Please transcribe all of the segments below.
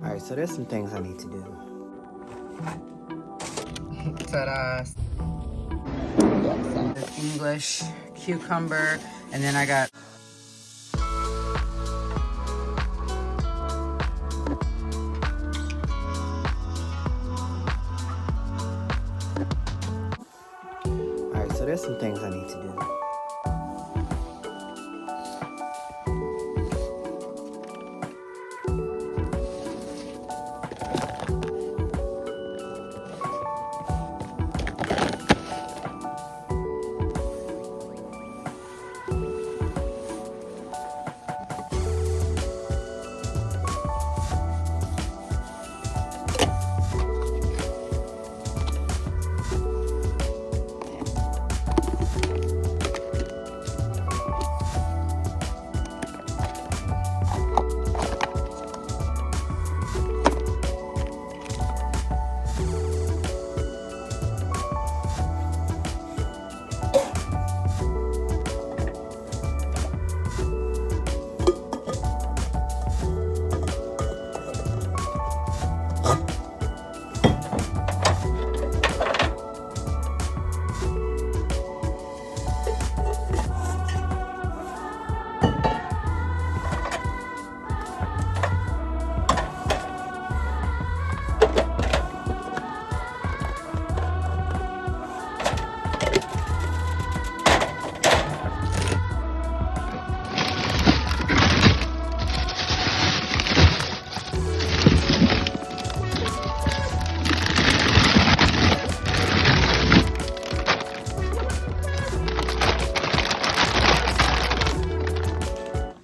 All right, so there's some things I need to do. Ta-da! English cucumber, and then I got all right, so there's some things I need to do.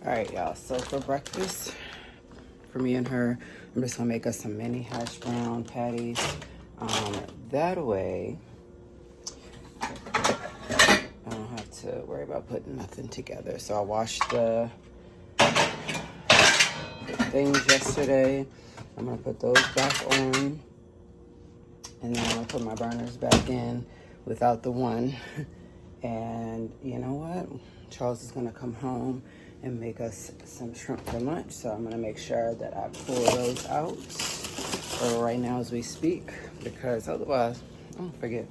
Alright, y'all, so for breakfast, for me and her, I'm just gonna make us some mini hash brown patties. That way, I don't have to worry about putting nothing together. So I washed the things yesterday. I'm gonna put those back on. And then I'm gonna put my burners back in without the one. And you know what? Charles is gonna come home and make us some shrimp for lunch. So I'm gonna make sure that I pull those out right now as we speak, because otherwise I'm gonna forget.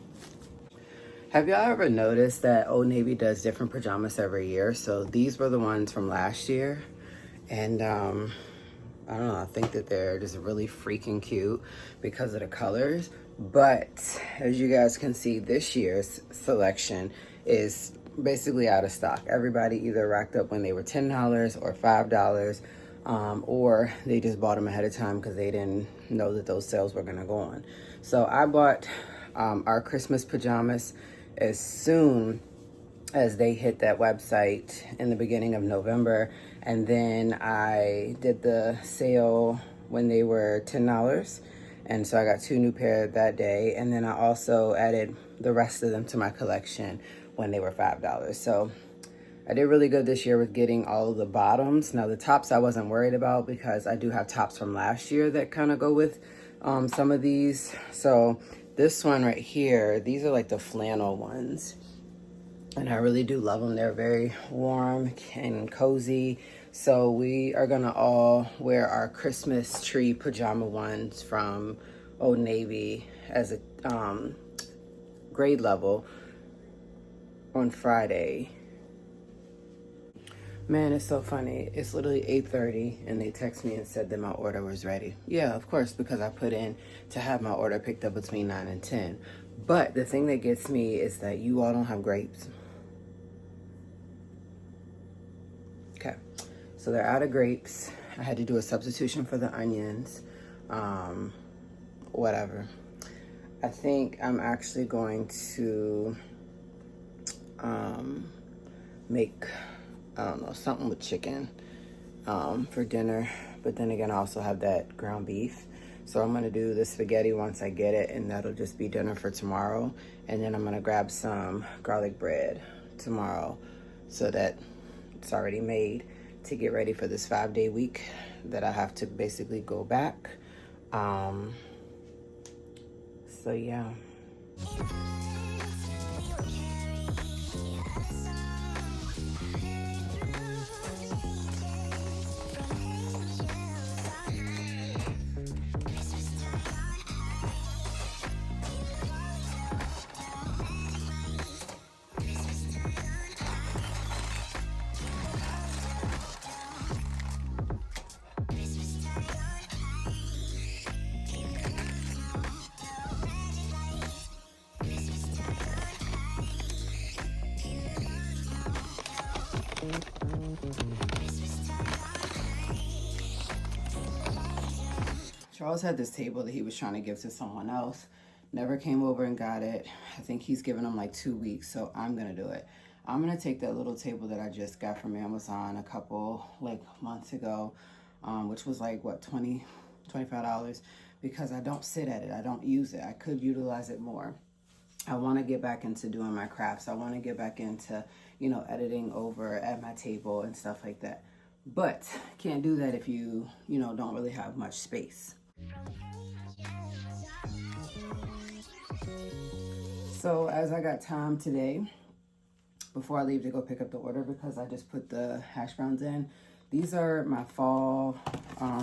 Have y'all ever noticed that Old Navy does different pajamas every year? So these were the ones from last year. And I don't know, I think that they're just really freaking cute because of the colors. But as you guys can see, this year's selection is basically out of stock. Everybody either racked up when they were $10 or $5, or they just bought them ahead of time because they didn't know that those sales were gonna go on. So I bought our Christmas pajamas as soon as they hit that website in the beginning of November. And then I did the sale when they were $10. And so I got 2 new pair that day. And then I also added the rest of them to my collection when they were $5. So I did really good this year with getting all of the bottoms. Now the tops I wasn't worried about because I do have tops from last year that kind of go with some of these. So this one right here, these are like the flannel ones. And I really do love them. They're very warm and cozy. So we are gonna all wear our Christmas tree pajama ones from Old Navy as a grade level on Friday. Man, it's so funny. It's literally 8:30 and they text me and said that my order was ready. Yeah, of course, because I put in to have my order picked up between 9 and 10. But the thing that gets me is that you all don't have grapes. Okay, so they're out of grapes. I had to do a substitution for the onions. Whatever. I think I'm actually going to make, I don't know, something with chicken for dinner. But then again, I also have that ground beef. So I'm gonna do the spaghetti once I get it, and that'll just be dinner for tomorrow. And then I'm gonna grab some garlic bread tomorrow so that it's already made to get ready for this 5-day week that I have to basically go back. So yeah. Charles had this table that he was trying to give to someone else. Never came over and got it. I think he's given him like 2 weeks, so I'm gonna do it. I'm gonna take that little table that I just got from Amazon a couple like months ago, which was like what, $25, because I don't sit at it. I don't use it. I could utilize it more. I want to get back into doing my crafts. I want to get back into, you know, editing over at my table and stuff like that. But can't do that if you know, don't really have much space. So as I got time today, before I leave to go pick up the order, because I just put the hash browns in, these are my fall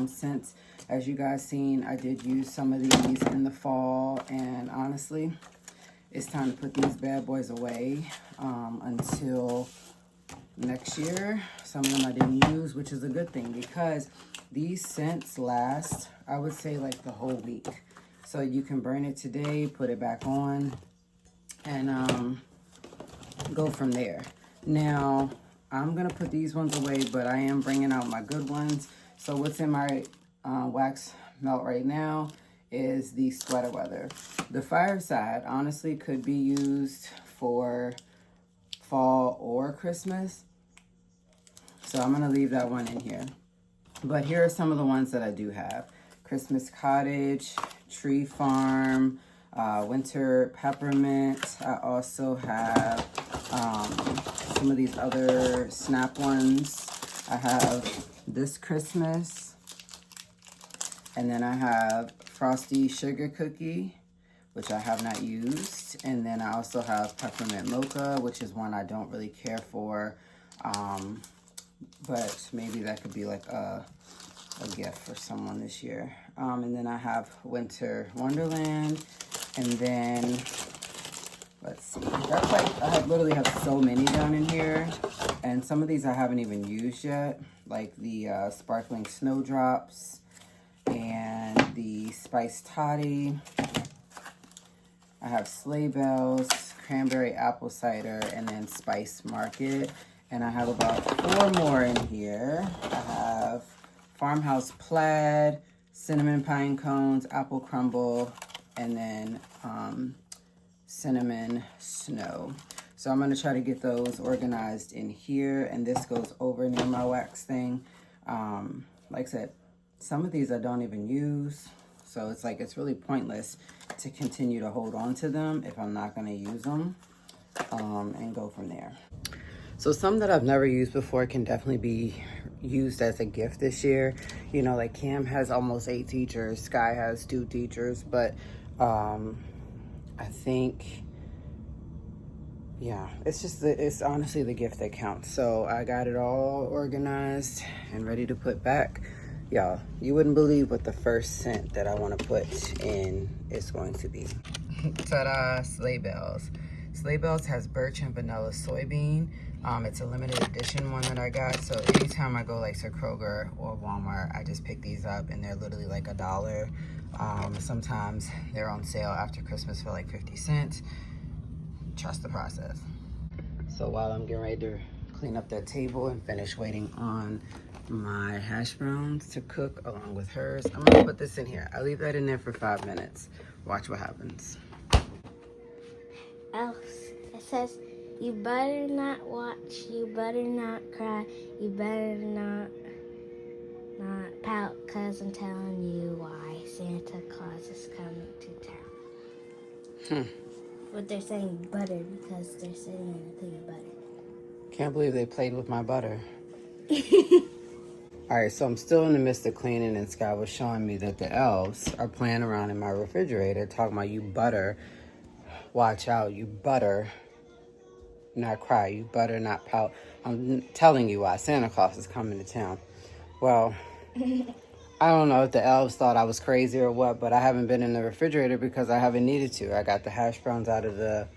scents. As you guys seen, I did use some of these in the fall, and honestly, it's time to put these bad boys away until next year. Some of them I didn't use, which is a good thing, because these scents last, I would say, like the whole week. So you can burn it today, put it back on, and go from there. Now, I'm going to put these ones away, but I am bringing out my good ones. So what's in my wax melt right now is the Sweater Weather. The Fireside honestly could be used for fall or Christmas. So I'm going to leave that one in here. But here are some of the ones that I do have. Christmas Cottage, Tree Farm, Winter Peppermint. I also have some of these other snap ones. I have This Christmas. And then I have Frosty Sugar Cookie, which I have not used. And then I also have Peppermint Mocha, which is one I don't really care for. But maybe that could be like a gift for someone this year. And then I have Winter Wonderland. And then, let's see. That's like, I literally have so many down in here. And some of these I haven't even used yet. Like the Sparkling Snowdrops and the Spice Toddy. I have Sleigh Bells, Cranberry Apple Cider, and then Spice Market. And I have about 4 more in here. I have Farmhouse Plaid, Cinnamon Pine Cones, Apple Crumble, and then Cinnamon Snow. So I'm going to try to get those organized in here. And this goes over near my wax thing. Like I said, some of these I don't even use. So it's like, it's really pointless to continue to hold on to them if I'm not going to use them, and go from there. So some that I've never used before can definitely be used as a gift this year. You know, like Cam has almost 8 teachers. Sky has 2 teachers. But I think, yeah, it's honestly the gift that counts. So I got it all organized and ready to put back. Y'all, you wouldn't believe what the first scent that I want to put in is going to be. Ta-da, Sleigh Bells. Sleigh Bells has birch and vanilla soybean. It's a limited edition one that I got. So anytime I go like to Kroger or Walmart, I just pick these up, and they're literally like $1. Sometimes they're on sale after Christmas for like 50 cents. Trust the process. So while I'm getting ready to clean up that table and finish waiting on my hash browns to cook along with hers, I'm gonna put this in here. I leave that in there for 5 minutes. Watch what happens. Else, it says, you better not watch, you better not cry, you better not pout, 'cause I'm telling you why Santa Claus is coming to town. But they're saying butter because they're sitting in a thing of butter. Can't believe they played with my butter. All right, so I'm still in the midst of cleaning, and Sky was showing me that the elves are playing around in my refrigerator, talking about, you butter, watch out, you butter, not cry, you better not pout. I'm telling you why Santa Claus is coming to town. Well, I don't know if the elves thought I was crazy or what, but I haven't been in the refrigerator because I haven't needed to. I got the hash browns out of the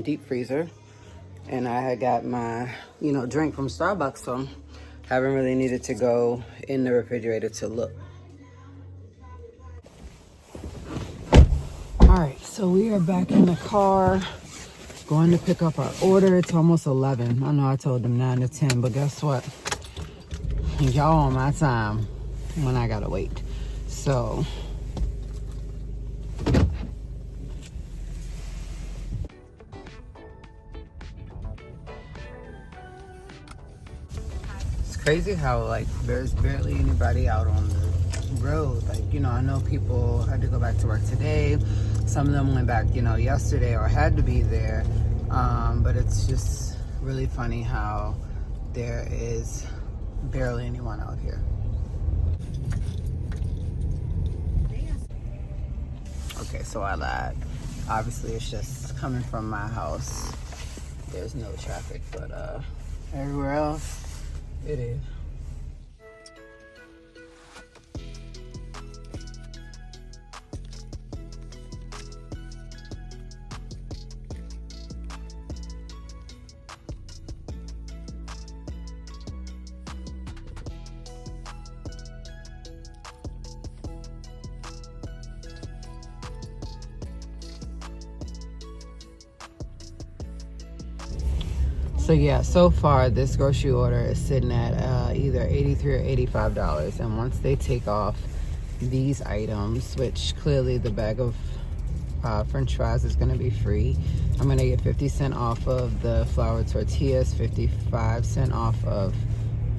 deep freezer, and I had got my, drink from Starbucks, so haven't really needed to go in the refrigerator to look. All right, so we are back in the car, going to pick up our order. It's almost 11. I know I told them 9 to 10, but guess what? Y'all on my time. when I gotta wait. So it's crazy how like there's barely anybody out on the road. Like, you know, I know people had to go back to work today. Some of them went back, you know, yesterday or had to be there. But it's just really funny how there is barely anyone out here. Okay, so I lied. Obviously, it's just coming from my house. There's no traffic, but everywhere else, it is. So yeah, so far this grocery order is sitting at either $83 or $85, and once they take off these items, which clearly the bag of French fries is going to be free, I'm going to get 50 cents off of the flour tortillas, 55 cents off of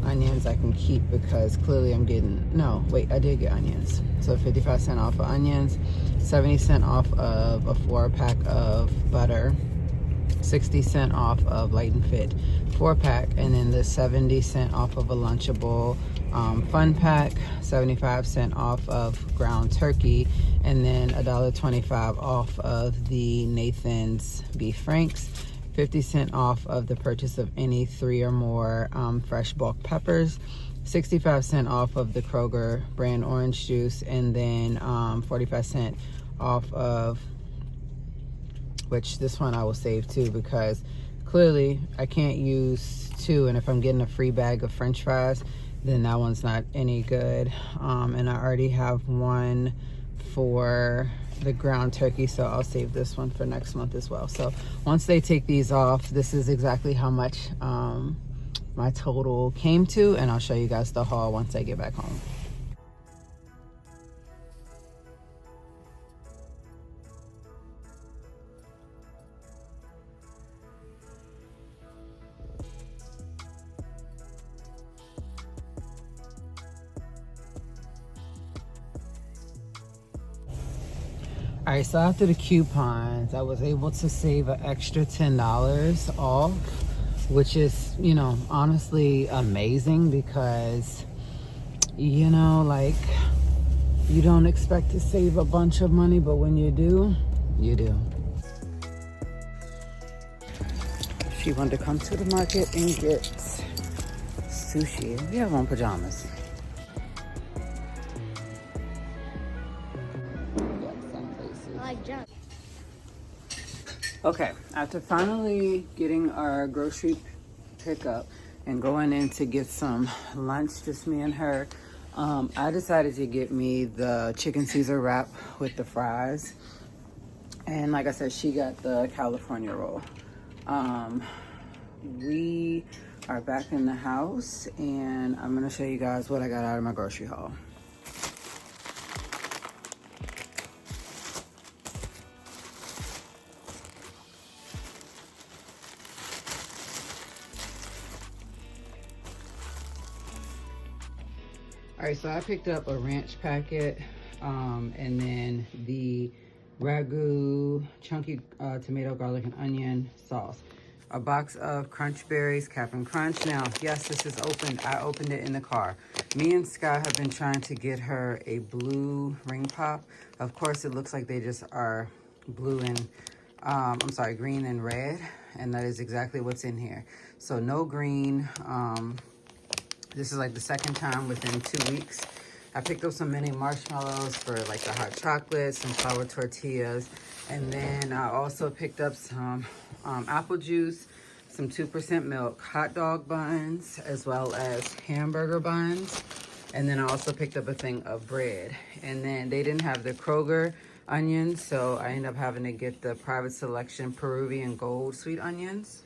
onions I can keep because clearly I'm getting, no, wait, I did get onions. So 55 cents off of onions, 70 cents off of a 4-pack of butter, 60 cents off of Light and Fit 4-pack, and then the 70 cents off of a Lunchable fun pack, 75 cents off of ground turkey, and then $1.25 off of the Nathan's beef franks, 50 cents off of the purchase of any 3 or more fresh bulk peppers, 65 cents off of the Kroger brand orange juice, and then 45 cents off of, which this one I will save too because clearly I can't use 2, and if I'm getting a free bag of French fries, then that one's not any good. And I already have one for the ground turkey, so I'll save this one for next month as well. So once they take these off, this is exactly how much my total came to, and I'll show you guys the haul once I get back home. All right, so after the coupons, I was able to save an extra $10 off, which is, you know, honestly amazing because, you know, like, you don't expect to save a bunch of money, but when you do, you do. She wanted to come to the market and get sushi. We have on pajamas. Okay, after finally getting our grocery pickup and going in to get some lunch, just me and her, I decided to get me the chicken Caesar wrap with the fries. And like I said, she got the California roll. We are back in the house and I'm gonna show you guys what I got out of my grocery haul. All right, so I picked up a ranch packet and then the ragu chunky tomato, garlic, and onion sauce. A box of Crunch Berries, Cap'n Crunch. Now, yes, this is opened. I opened it in the car. Me and Sky have been trying to get her a blue ring pop. Of course, it looks like they just are blue and, green and red. And that is exactly what's in here. So no green. This is like the second time within 2 weeks. I picked up some mini marshmallows for like the hot chocolate, some flour tortillas, and then I also picked up some apple juice, some 2% milk, hot dog buns, as well as hamburger buns. And then I also picked up a thing of bread. And then they didn't have the Kroger onions, so I ended up having to get the Private Selection Peruvian Gold sweet onions.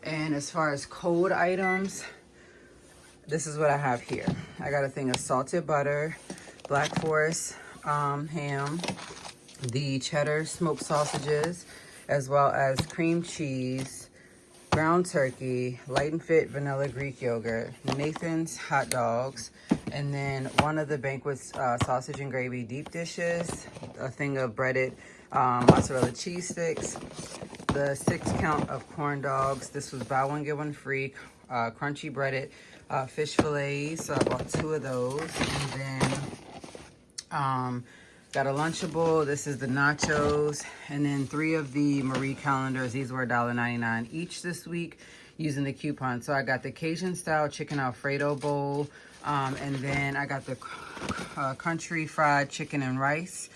And as far as cold items, this is what I have here. I got a thing of salted butter, Black Forest ham, the cheddar smoked sausages, as well as cream cheese, ground turkey, light and fit vanilla Greek yogurt, Nathan's hot dogs, and then one of the Banquet's sausage and gravy deep dishes, a thing of breaded mozzarella cheese sticks, the 6 count of corn dogs. This was buy one get one free, crunchy breaded fish fillets. So I bought 2 of those, and then got a Lunchable. This is the nachos, and then 3 of the Marie calendars. These were $1.99 each this week using the coupon. So I got the Cajun style chicken Alfredo bowl, and then I got the country fried chicken and rice.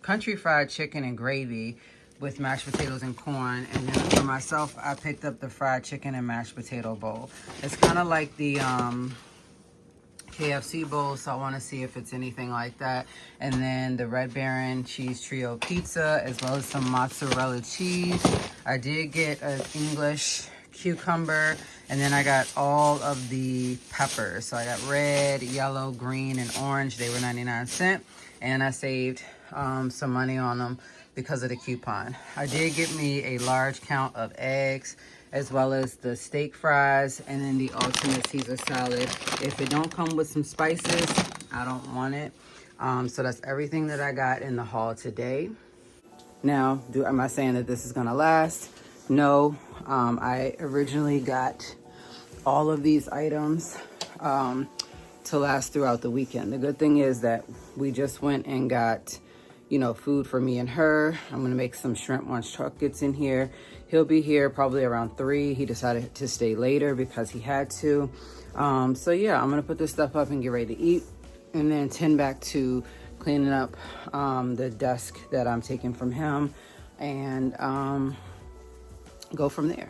Country fried chicken and gravy with mashed potatoes and corn. And then for myself, I picked up the fried chicken and mashed potato bowl. It's kind of like the KFC bowl, so I want to see if it's anything like that. And then the Red Baron cheese trio pizza, as well as some mozzarella cheese. I did get an English cucumber, and then I got all of the peppers. So I got red, yellow, green, and orange. They were 99¢, and I saved some money on them because of the coupon. I did get me a large count of eggs, as well as the steak fries, and then the ultimate Caesar salad. If it don't come with some spices, I don't want it. So that's everything that I got in the haul today. Now, am I saying that this is gonna last? No. I originally got all of these items to last throughout the weekend. The good thing is that we just went and got, you know, food for me and her. I'm gonna make some shrimp once Chuck gets in here. He'll be here probably around 3. He decided to stay later because he had to. So yeah, I'm gonna put this stuff up and get ready to eat, and then tend back to cleaning up the desk that I'm taking from him, and go from there.